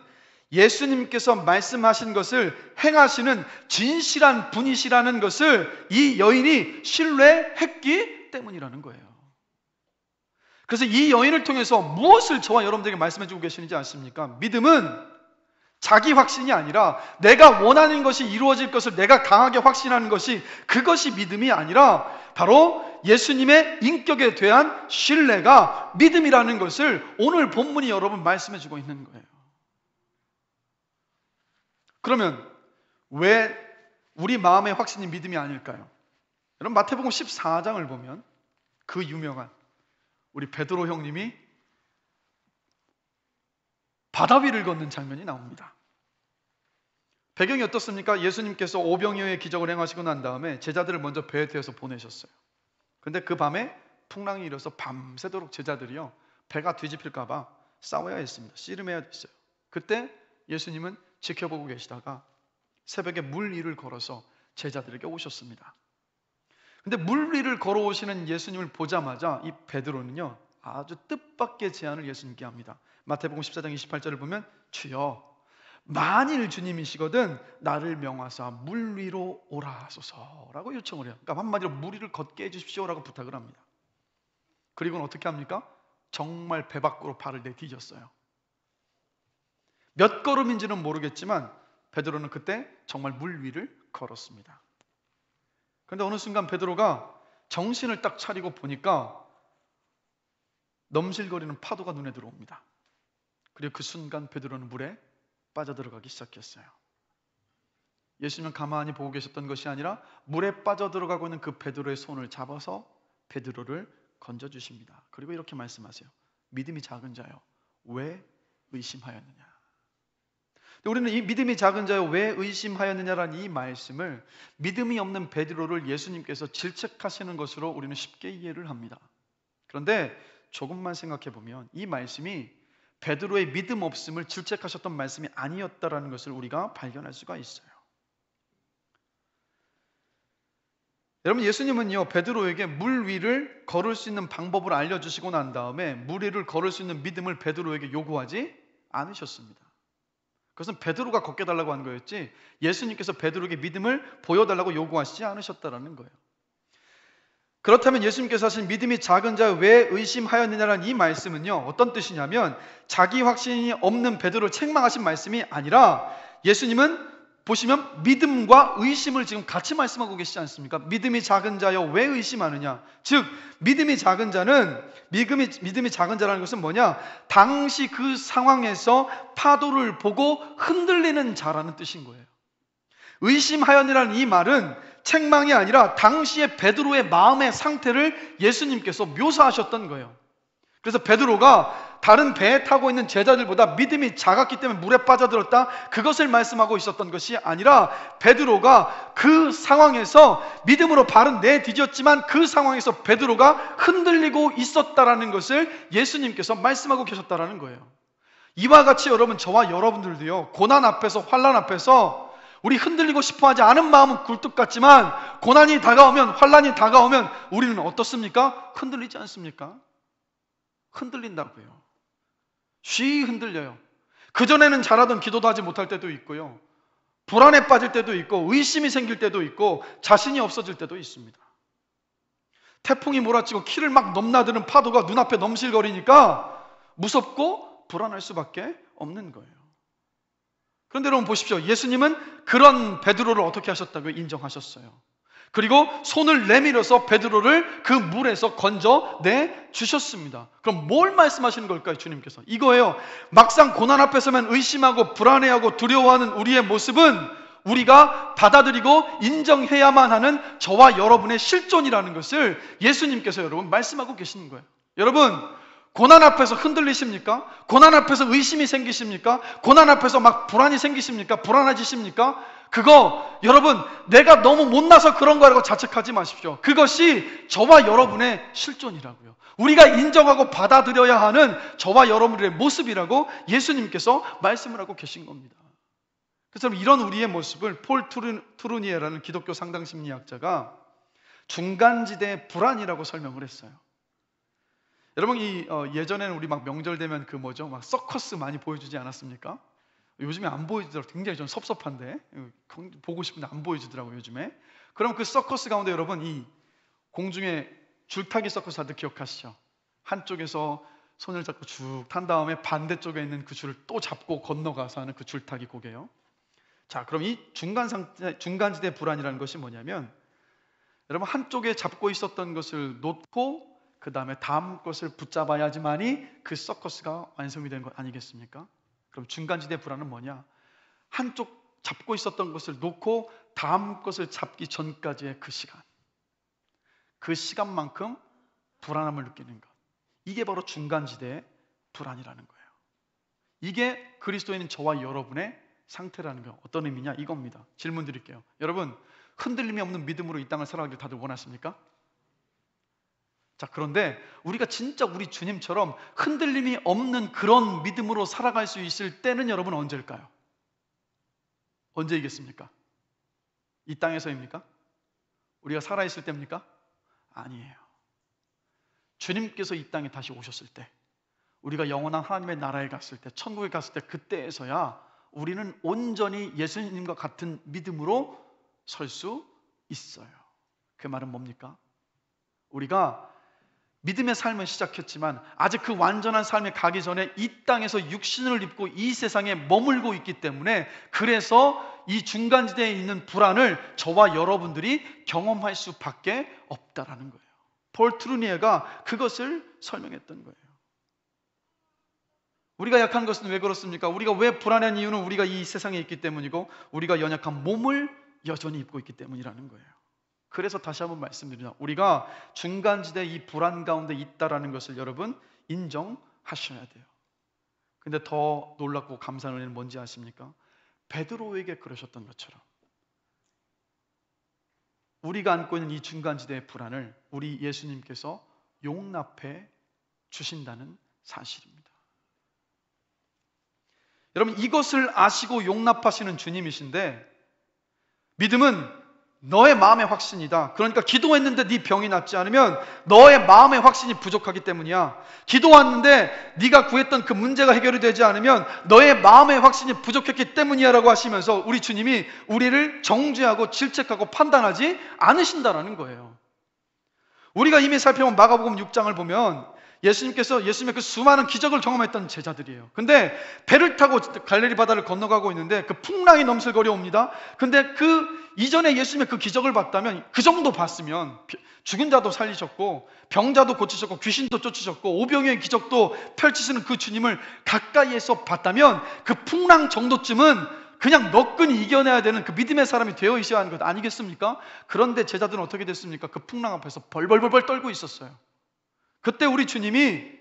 예수님께서 말씀하신 것을 행하시는 진실한 분이시라는 것을 이 여인이 신뢰했기 때문이라는 거예요. 그래서 이 여인을 통해서 무엇을 저와 여러분들에게 말씀해 주고 계시는지 아십니까? 믿음은 자기 확신이 아니라 내가 원하는 것이 이루어질 것을 내가 강하게 확신하는 것이, 그것이 믿음이 아니라 바로 예수님의 인격에 대한 신뢰가 믿음이라는 것을 오늘 본문이 여러분 말씀해 주고 있는 거예요. 그러면 왜 우리 마음의 확신이 믿음이 아닐까요? 여러분 마태복음 14장을 보면 그 유명한 우리 베드로 형님이 바다 위를 걷는 장면이 나옵니다. 배경이 어떻습니까? 예수님께서 오병이어의 기적을 행하시고 난 다음에 제자들을 먼저 배에 태워서 보내셨어요. 근데 그 밤에 풍랑이 일어서 밤새도록 제자들이요, 배가 뒤집힐까 봐 싸워야 했습니다. 씨름해야 됐어요. 그때 예수님은 지켜보고 계시다가 새벽에 물 위를 걸어서 제자들에게 오셨습니다. 근데 물 위를 걸어오시는 예수님을 보자마자 이 베드로는요, 아주 뜻밖의 제안을 예수님께 합니다. 마태복음 14장 28절을 보면 주여, 만일 주님이시거든 나를 명하사 물 위로 오라 하소서라고 요청을 해요. 그러니까 한마디로 물 위를 걷게 해주십시오라고 부탁을 합니다. 그리고는 어떻게 합니까? 정말 배 밖으로 발을 내디뎠어요. 몇 걸음인지는 모르겠지만 베드로는 그때 정말 물 위를 걸었습니다. 그런데 어느 순간 베드로가 정신을 딱 차리고 보니까 넘실거리는 파도가 눈에 들어옵니다. 그리고 그 순간 베드로는 물에 빠져들어가기 시작했어요. 예수님은 가만히 보고 계셨던 것이 아니라 물에 빠져들어가고 있는 그 베드로의 손을 잡아서 베드로를 건져주십니다. 그리고 이렇게 말씀하세요. 믿음이 작은 자여, 왜 의심하였느냐. 우리는 이 믿음이 작은 자여 왜 의심하였느냐라는 이 말씀을 믿음이 없는 베드로를 예수님께서 질책하시는 것으로 우리는 쉽게 이해를 합니다. 그런데 조금만 생각해 보면 이 말씀이 베드로의 믿음 없음을 질책하셨던 말씀이 아니었다라는 것을 우리가 발견할 수가 있어요. 여러분, 예수님은요 베드로에게 물 위를 걸을 수 있는 방법을 알려주시고 난 다음에 물 위를 걸을 수 있는 믿음을 베드로에게 요구하지 않으셨습니다. 그것은 베드로가 걷게 달라고 한 거였지 예수님께서 베드로에게 믿음을 보여달라고 요구하시지 않으셨다라는 거예요. 그렇다면 예수님께서 하신 믿음이 작은 자 왜 의심하였느냐라는 이 말씀은요 어떤 뜻이냐면 자기 확신이 없는 베드로를 책망하신 말씀이 아니라 예수님은 보시면 믿음과 의심을 지금 같이 말씀하고 계시지 않습니까? 믿음이 작은 자여 왜 의심하느냐? 즉 믿음이 작은 자는 믿음이 작은 자라는 것은 뭐냐? 당시 그 상황에서 파도를 보고 흔들리는 자라는 뜻인 거예요. 의심하였느라는 이 말은 책망이 아니라 당시의 베드로의 마음의 상태를 예수님께서 묘사하셨던 거예요. 그래서 베드로가 다른 배에 타고 있는 제자들보다 믿음이 작았기 때문에 물에 빠져들었다, 그것을 말씀하고 있었던 것이 아니라 베드로가 그 상황에서 믿음으로 발은 내디뎠지만 그 상황에서 베드로가 흔들리고 있었다라는 것을 예수님께서 말씀하고 계셨다라는 거예요. 이와 같이 여러분, 저와 여러분들도요 고난 앞에서, 환난 앞에서 우리 흔들리고 싶어하지 않은 마음은 굴뚝 같지만 고난이 다가오면, 환난이 다가오면 우리는 어떻습니까? 흔들리지 않습니까? 흔들린다고요. 쉬이 흔들려요. 그전에는 잘하던 기도도 하지 못할 때도 있고요, 불안에 빠질 때도 있고, 의심이 생길 때도 있고, 자신이 없어질 때도 있습니다. 태풍이 몰아치고 키를 막 넘나드는 파도가 눈앞에 넘실거리니까 무섭고 불안할 수밖에 없는 거예요. 그런데 여러분 보십시오. 예수님은 그런 베드로를 어떻게 하셨다고 인정하셨어요. 그리고 손을 내밀어서 베드로를 그 물에서 건져내 주셨습니다. 그럼 뭘 말씀하시는 걸까요? 주님께서 이거예요. 막상 고난 앞에 서면 의심하고 불안해하고 두려워하는 우리의 모습은 우리가 받아들이고 인정해야만 하는 저와 여러분의 실존이라는 것을 예수님께서 여러분 말씀하고 계시는 거예요. 여러분, 고난 앞에서 흔들리십니까? 고난 앞에서 의심이 생기십니까? 고난 앞에서 막 불안이 생기십니까? 불안해지십니까? 그거 여러분, 내가 너무 못나서 그런 거라고 자책하지 마십시오. 그것이 저와 여러분의 실존이라고요. 우리가 인정하고 받아들여야 하는 저와 여러분의 모습이라고 예수님께서 말씀을 하고 계신 겁니다. 그래서 이런 우리의 모습을 폴 투르니에라는 기독교 상당심리학자가 중간지대 불안이라고 설명을 했어요. 여러분, 예전에는 우리 막 명절 되면 그 뭐죠? 막 서커스 많이 보여주지 않았습니까? 요즘에 안 보여주더라고요. 굉장히 좀 섭섭한데, 보고 싶은데 안 보여주더라고요, 요즘에. 그럼 그 서커스 가운데 여러분, 이 공중에 줄타기 서커스 다들 기억하시죠? 한쪽에서 손을 잡고 쭉 탄 다음에 반대쪽에 있는 그 줄을 또 잡고 건너가서 하는 그 줄타기 고개요. 자, 그럼 이 중간지대 불안이라는 것이 뭐냐면, 여러분, 한쪽에 잡고 있었던 것을 놓고 그 다음에 다음 것을 붙잡아야지만이 그 서커스가 완성이 되는 것 아니겠습니까? 그럼 중간지대 불안은 뭐냐? 한쪽 잡고 있었던 것을 놓고 다음 것을 잡기 전까지의 그 시간만큼 불안함을 느끼는 것, 이게 바로 중간지대의 불안이라는 거예요. 이게 그리스도인인 저와 여러분의 상태라는 거. 어떤 의미냐? 이겁니다. 질문 드릴게요. 여러분, 흔들림이 없는 믿음으로 이 땅을 살아가길 다들 원하십니까? 자, 그런데 우리가 진짜 우리 주님처럼 흔들림이 없는 그런 믿음으로 살아갈 수 있을 때는 여러분 언제일까요? 언제이겠습니까? 이 땅에서입니까? 우리가 살아있을 때입니까? 아니에요. 주님께서 이 땅에 다시 오셨을 때, 우리가 영원한 하나님의 나라에 갔을 때, 천국에 갔을 때, 그때에서야 우리는 온전히 예수님과 같은 믿음으로 설 수 있어요. 그 말은 뭡니까? 우리가 믿음의 삶을 시작했지만 아직 그 완전한 삶에 가기 전에 이 땅에서 육신을 입고 이 세상에 머물고 있기 때문에, 그래서 이 중간지대에 있는 불안을 저와 여러분들이 경험할 수밖에 없다라는 거예요. 폴 트루니에가 그것을 설명했던 거예요. 우리가 약한 것은 왜 그렇습니까? 우리가 왜 불안한 이유는 우리가 이 세상에 있기 때문이고, 우리가 연약한 몸을 여전히 입고 있기 때문이라는 거예요. 그래서 다시 한번 말씀드리자, 우리가 중간지대 이 불안 가운데 있다라는 것을 여러분 인정하셔야 돼요. 근데 더 놀랍고 감사한 은혜는 뭔지 아십니까? 베드로에게 그러셨던 것처럼 우리가 안고 있는 이 중간지대의 불안을 우리 예수님께서 용납해 주신다는 사실입니다. 여러분, 이것을 아시고 용납하시는 주님이신데, 믿음은 너의 마음의 확신이다. 그러니까 기도했는데 네 병이 낫지 않으면 너의 마음의 확신이 부족하기 때문이야. 기도했는데 네가 구했던 그 문제가 해결이 되지 않으면 너의 마음의 확신이 부족했기 때문이야 라고 하시면서 우리 주님이 우리를 정죄하고 질책하고 판단하지 않으신다라는 거예요. 우리가 이미 살펴본 마가복음 6장을 보면 예수님의 그 수많은 기적을 경험했던 제자들이에요. 근데 배를 타고 갈릴리 바다를 건너가고 있는데 그 풍랑이 넘실거려 옵니다. 근데 그 이전에 예수님의 그 기적을 봤다면, 그 정도 봤으면, 죽은 자도 살리셨고 병자도 고치셨고 귀신도 쫓으셨고 오병이의 기적도 펼치시는 그 주님을 가까이에서 봤다면, 그 풍랑 정도쯤은 그냥 너끈히 이겨내야 되는 그 믿음의 사람이 되어 있어야 하는 것 아니겠습니까? 그런데 제자들은 어떻게 됐습니까? 그 풍랑 앞에서 벌벌벌 떨고 있었어요. 그때 우리 주님이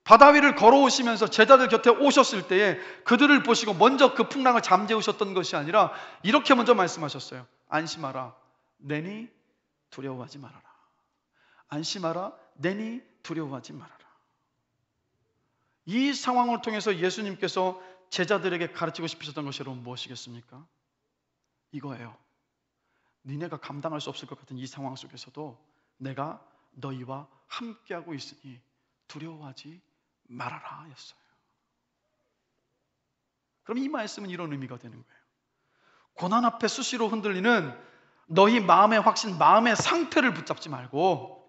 바다 위를 걸어오시면서 제자들 곁에 오셨을 때에 그들을 보시고 먼저 그 풍랑을 잠재우셨던 것이 아니라 이렇게 먼저 말씀하셨어요. 안심하라, 내니 두려워하지 말아라. 안심하라, 내니 두려워하지 말아라. 이 상황을 통해서 예수님께서 제자들에게 가르치고 싶으셨던 것이 여러분 무엇이겠습니까? 이거예요. 니네가 감당할 수 없을 것 같은 이 상황 속에서도 내가 너희와 함께하고 있으니 두려워하지 말아라 였어요. 그럼 이 말씀은 이런 의미가 되는 거예요. 고난 앞에 수시로 흔들리는 너희 마음의 확신, 마음의 상태를 붙잡지 말고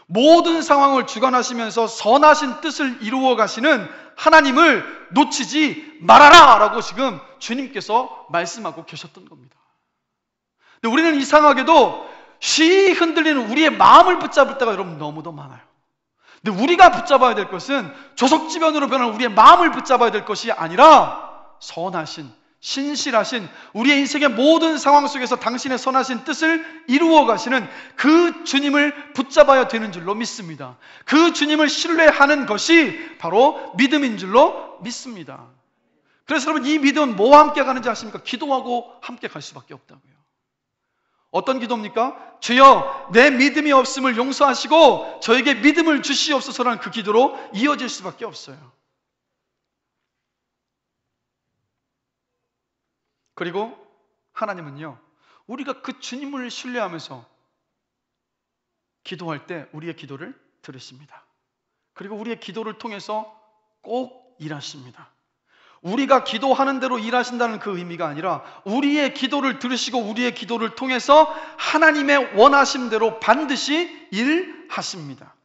모든 상황을 주관하시면서 선하신 뜻을 이루어 가시는 하나님을 놓치지 말아라 라고 지금 주님께서 말씀하고 계셨던 겁니다. 근데 우리는 이상하게도 쉬이 흔들리는 우리의 마음을 붙잡을 때가 여러분 너무도 많아요. 근데 우리가 붙잡아야 될 것은 조석지변으로 변한 우리의 마음을 붙잡아야 될 것이 아니라 선하신, 신실하신 우리의 인생의 모든 상황 속에서 당신의 선하신 뜻을 이루어 가시는 그 주님을 붙잡아야 되는 줄로 믿습니다. 그 주님을 신뢰하는 것이 바로 믿음인 줄로 믿습니다. 그래서 여러분, 이 믿음은 뭐와 함께 가는지 아십니까? 기도하고 함께 갈 수밖에 없다고요. 어떤 기도입니까? 주여, 내 믿음이 없음을 용서하시고 저에게 믿음을 주시옵소서라는 그 기도로 이어질 수밖에 없어요. 그리고 하나님은요, 우리가 그 주님을 신뢰하면서 기도할 때 우리의 기도를 들으십니다. 그리고 우리의 기도를 통해서 꼭 일하십니다. 우리가 기도하는 대로 일하신다는 그 의미가 아니라 우리의 기도를 들으시고 우리의 기도를 통해서 하나님의 원하심대로 반드시 일하십니다.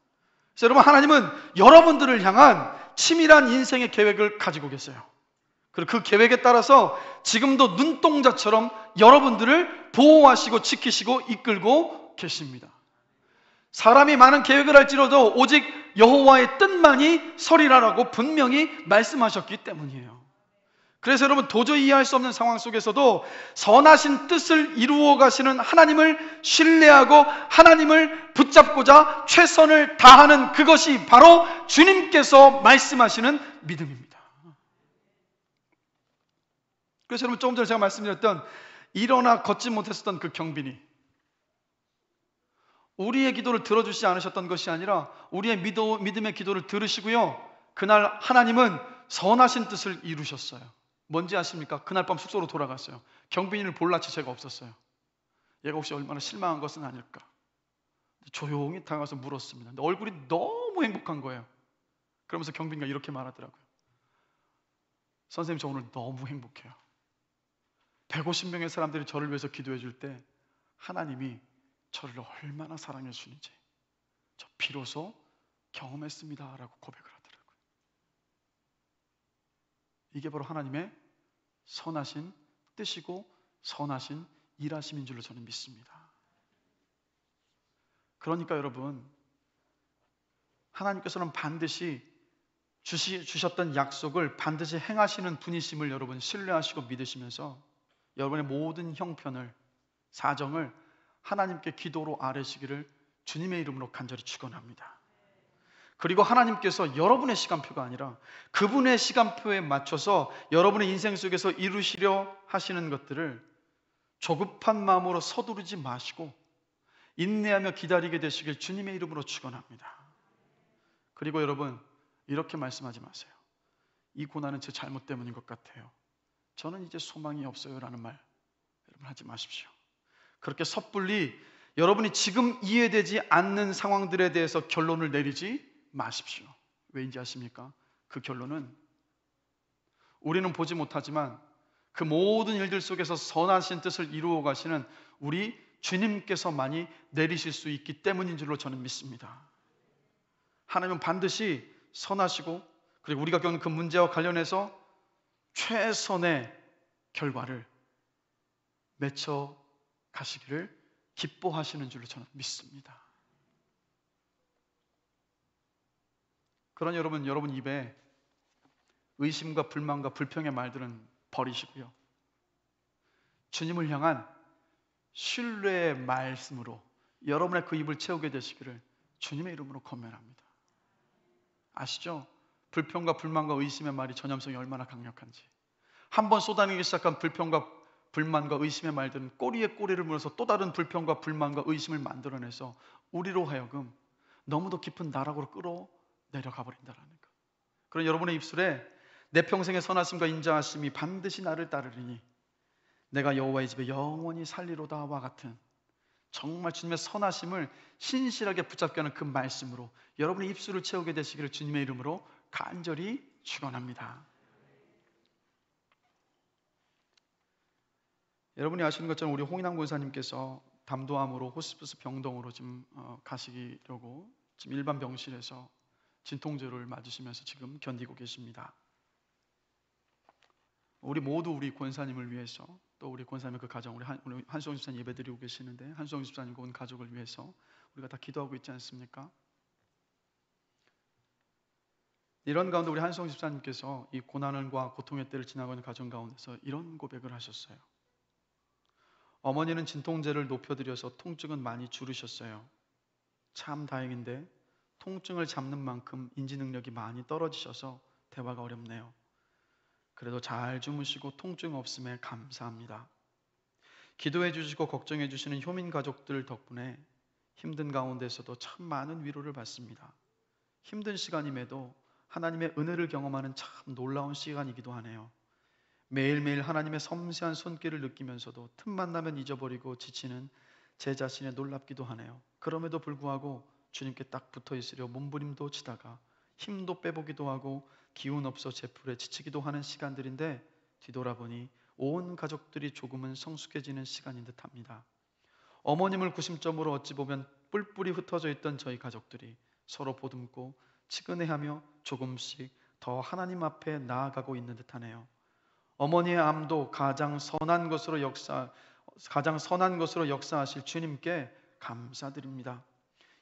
그래서 여러분, 하나님은 여러분들을 향한 치밀한 인생의 계획을 가지고 계세요. 그리고 그 계획에 따라서 지금도 눈동자처럼 여러분들을 보호하시고 지키시고 이끌고 계십니다. 사람이 많은 계획을 할지라도 오직 여호와의 뜻만이 서리라라고 분명히 말씀하셨기 때문이에요. 그래서 여러분, 도저히 이해할 수 없는 상황 속에서도 선하신 뜻을 이루어 가시는 하나님을 신뢰하고 하나님을 붙잡고자 최선을 다하는, 그것이 바로 주님께서 말씀하시는 믿음입니다. 그래서 여러분, 조금 전에 제가 말씀드렸던 일어나 걷지 못했었던 그 경빈이 우리의 기도를 들어주시지 않으셨던 것이 아니라 우리의 믿음의 기도를 들으시고요, 그날 하나님은 선하신 뜻을 이루셨어요. 뭔지 아십니까? 그날 밤 숙소로 돌아갔어요. 경빈이를 볼 낯이 제가 없었어요. 얘가 혹시 얼마나 실망한 것은 아닐까? 조용히 다가가서 물었습니다. 근데 얼굴이 너무 행복한 거예요. 그러면서 경빈이가 이렇게 말하더라고요. 선생님, 저 오늘 너무 행복해요. 150명의 사람들이 저를 위해서 기도해 줄 때 하나님이 저를 얼마나 사랑해 주는지 저 비로소 경험했습니다 라고 고백을 하더라고요. 이게 바로 하나님의 선하신 뜻이고 선하신 일하심인 줄로 저는 믿습니다. 그러니까 여러분, 하나님께서는 반드시 주셨던 약속을 반드시 행하시는 분이심을 여러분 신뢰하시고 믿으시면서 여러분의 모든 형편을, 사정을 하나님께 기도로 아뢰시기를 주님의 이름으로 간절히 축원합니다. 그리고 하나님께서 여러분의 시간표가 아니라 그분의 시간표에 맞춰서 여러분의 인생 속에서 이루시려 하시는 것들을 조급한 마음으로 서두르지 마시고 인내하며 기다리게 되시길 주님의 이름으로 축원합니다. 그리고 여러분, 이렇게 말씀하지 마세요. 이 고난은 제 잘못 때문인 것 같아요. 저는 이제 소망이 없어요 라는 말 여러분 하지 마십시오. 그렇게 섣불리 여러분이 지금 이해되지 않는 상황들에 대해서 결론을 내리지 마십시오. 왜인지 아십니까? 그 결론은 우리는 보지 못하지만 그 모든 일들 속에서 선하신 뜻을 이루어 가시는 우리 주님께서만이 내리실 수 있기 때문인 줄로 저는 믿습니다. 하나님은 반드시 선하시고, 그리고 우리가 겪는 그 문제와 관련해서 최선의 결과를 맺혀 가시기를 기뻐하시는 줄로 저는 믿습니다. 그러니 여러분 입에 의심과 불만과 불평의 말들은 버리시고요, 주님을 향한 신뢰의 말씀으로 여러분의 그 입을 채우게 되시기를 주님의 이름으로 권면합니다. 아시죠? 불평과 불만과 의심의 말이 전염성이 얼마나 강력한지. 한번 쏟아내기 시작한 불평과 불만과 의심의 말들은 꼬리에 꼬리를 물어서 또 다른 불평과 불만과 의심을 만들어내서 우리로 하여금 너무도 깊은 나락으로 끌어내려가 버린다는 것. 그런 여러분의 입술에 내 평생의 선하심과 인자하심이 반드시 나를 따르리니 내가 여호와의 집에 영원히 살리로다와 같은, 정말 주님의 선하심을 신실하게 붙잡게 하는 그 말씀으로 여러분의 입술을 채우게 되시기를 주님의 이름으로 간절히 축원합니다. 여러분이 아시는 것처럼 우리 홍인환 권사님께서 담도암으로 호스피스 병동으로 지금 가시려고 지금 일반 병실에서 진통제를 맞으시면서 지금 견디고 계십니다. 우리 모두 우리 권사님을 위해서, 또 우리 권사님의 그 가정, 우리 한수영 집사님 예배드리고 계시는데 한수영 집사님과 온 가족을 위해서 우리가 다 기도하고 있지 않습니까? 이런 가운데 우리 한수영 집사님께서 이 고난과 고통의 때를 지나고 있는 가정 가운데서 이런 고백을 하셨어요. 어머니는 진통제를 높여드려서 통증은 많이 줄으셨어요. 참 다행인데 통증을 잡는 만큼 인지 능력이 많이 떨어지셔서 대화가 어렵네요. 그래도 잘 주무시고 통증 없음에 감사합니다. 기도해 주시고 걱정해 주시는 효민 가족들 덕분에 힘든 가운데서도 참 많은 위로를 받습니다. 힘든 시간임에도 하나님의 은혜를 경험하는 참 놀라운 시간이기도 하네요. 매일매일 하나님의 섬세한 손길을 느끼면서도 틈만 나면 잊어버리고 지치는 제 자신에 놀랍기도 하네요. 그럼에도 불구하고 주님께 딱 붙어 있으려 몸부림도 치다가 힘도 빼보기도 하고 기운 없어 제풀에 지치기도 하는 시간들인데 뒤돌아보니 온 가족들이 조금은 성숙해지는 시간인 듯합니다. 어머님을 구심점으로 어찌 보면 뿔뿔이 흩어져 있던 저희 가족들이 서로 보듬고 치근해하며 조금씩 더 하나님 앞에 나아가고 있는 듯하네요. 어머니의 암도 가장 선한 것으로 역사하실 주님께 감사드립니다.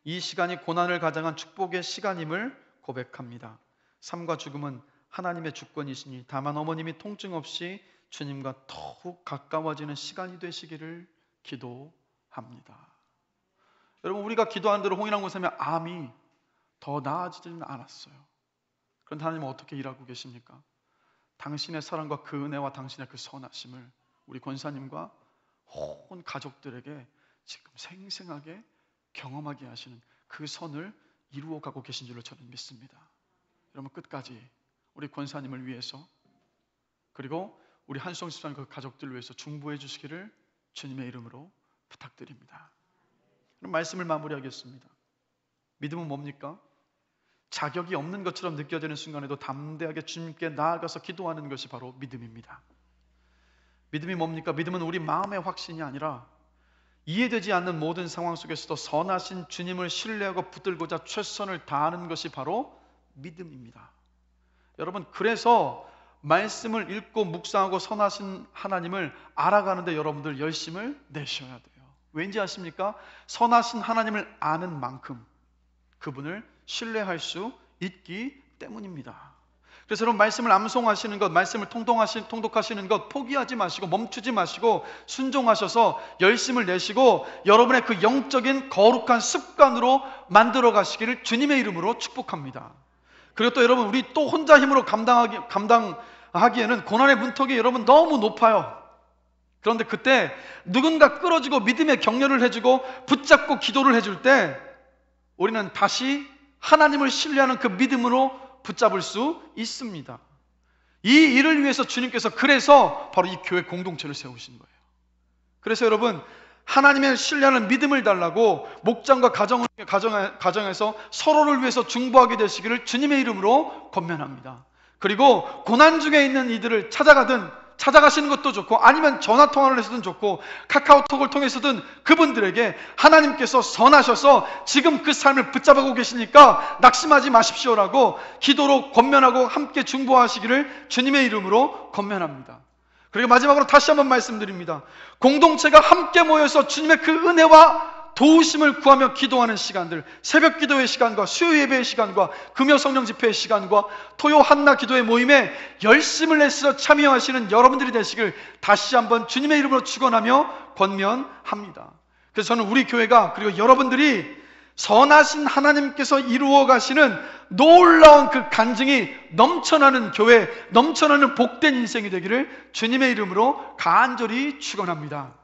이 시간이 고난을 가장한 축복의 시간임을 고백합니다. 삶과 죽음은 하나님의 주권이시니 다만 어머님이 통증 없이 주님과 더욱 가까워지는 시간이 되시기를 기도합니다. 여러분, 우리가 기도한 대로 홍인환 권사님의 암이 더 나아지지는 않았어요. 그런데 하나님은 어떻게 일하고 계십니까? 당신의 사랑과 그 은혜와 당신의 그 선하심을 우리 권사님과 온 가족들에게 지금 생생하게 경험하게 하시는 그 선을 이루어가고 계신 줄로 저는 믿습니다. 여러분, 끝까지 우리 권사님을 위해서, 그리고 우리 한수영 집사님 그 가족들을 위해서 중보해 주시기를 주님의 이름으로 부탁드립니다. 그럼 말씀을 마무리하겠습니다. 믿음은 뭡니까? 자격이 없는 것처럼 느껴지는 순간에도 담대하게 주님께 나아가서 기도하는 것이 바로 믿음입니다. 믿음이 뭡니까? 믿음은 우리 마음의 확신이 아니라 이해되지 않는 모든 상황 속에서도 선하신 주님을 신뢰하고 붙들고자 최선을 다하는 것이 바로 믿음입니다. 여러분, 그래서 말씀을 읽고 묵상하고 선하신 하나님을 알아가는데 여러분들 열심을 내셔야 돼요. 왠지 아십니까? 선하신 하나님을 아는 만큼 그분을 신뢰할 수 있기 때문입니다. 그래서 여러분, 말씀을 암송하시는 것, 말씀을 통독하시는 것 포기하지 마시고 멈추지 마시고 순종하셔서 열심을 내시고 여러분의 그 영적인 거룩한 습관으로 만들어 가시기를 주님의 이름으로 축복합니다. 그리고 또 여러분, 우리 또 혼자 힘으로 감당하기에는 고난의 문턱이 여러분 너무 높아요. 그런데 그때 누군가 끌어주고 믿음의 격려를 해주고 붙잡고 기도를 해줄 때 우리는 다시 하나님을 신뢰하는 그 믿음으로 붙잡을 수 있습니다. 이 일을 위해서 주님께서 그래서 바로 이 교회 공동체를 세우신 거예요. 그래서 여러분, 하나님의 신뢰하는 믿음을 달라고 목장과 가정에서 서로를 위해서 중보하게 되시기를 주님의 이름으로 권면합니다. 그리고 고난 중에 있는 이들을 찾아가시는 것도 좋고 아니면 전화통화를 해서든 좋고 카카오톡을 통해서든 그분들에게 하나님께서 선하셔서 지금 그 삶을 붙잡고 계시니까 낙심하지 마십시오라고 기도로 권면하고 함께 중보하시기를 주님의 이름으로 권면합니다. 그리고 마지막으로 다시 한번 말씀드립니다. 공동체가 함께 모여서 주님의 그 은혜와 도우심을 구하며 기도하는 시간들, 새벽 기도의 시간과 수요 예배의 시간과 금요 성령 집회의 시간과 토요 한나 기도의 모임에 열심을 내서 참여하시는 여러분들이 되시길 다시 한번 주님의 이름으로 축원하며 권면합니다. 그래서 저는 우리 교회가, 그리고 여러분들이 선하신 하나님께서 이루어 가시는 놀라운 그 간증이 넘쳐나는 교회, 넘쳐나는 복된 인생이 되기를 주님의 이름으로 간절히 축원합니다.